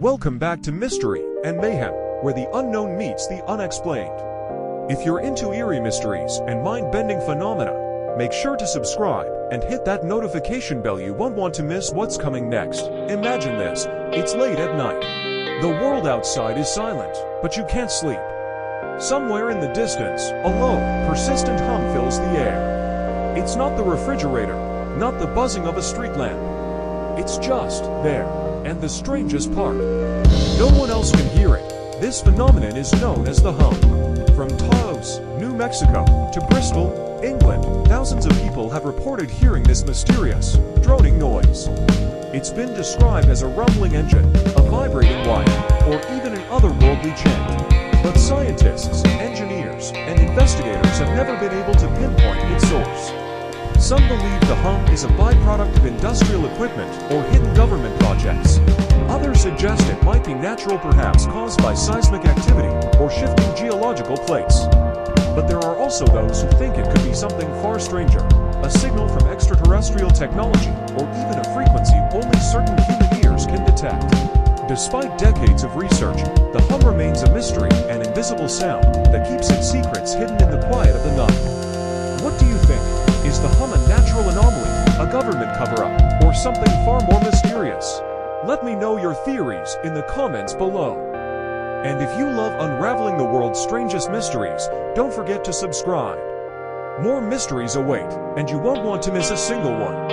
Welcome back to Mystery and Mayhem, where the unknown meets the unexplained. If you're into eerie mysteries and mind-bending phenomena, make sure to subscribe and hit that notification bell. You won't want to miss what's coming next. Imagine this, it's late at night. The world outside is silent, but you can't sleep. Somewhere in the distance, a low, persistent hum fills the air. It's not the refrigerator, not the buzzing of a street lamp. It's just there. And the strangest part, no one else can hear it. This phenomenon is known as the hum. From Taos, New Mexico, to Bristol, England, thousands of people have reported hearing this mysterious, droning noise. It's been described as a rumbling engine, a vibrating wire, or even an otherworldly chant. But scientists, engineers, and investigators have never been able to pinpoint its source. Some believe the hum is a byproduct of industrial equipment or hidden government projects. Others suggest it might be natural, perhaps caused by seismic activity or shifting geological plates. But there are also those who think it could be something far stranger, a signal from extraterrestrial technology, or even a frequency only certain human ears can detect. Despite decades of research, the hum remains a mystery, an invisible sound that keeps its secrets hidden in the quiet of the night. What do you think? Is the hum a natural anomaly, a government cover-up, or something far more mysterious? Let me know your theories in the comments below. And if you love unraveling the world's strangest mysteries, don't forget to subscribe. More mysteries await, and you won't want to miss a single one.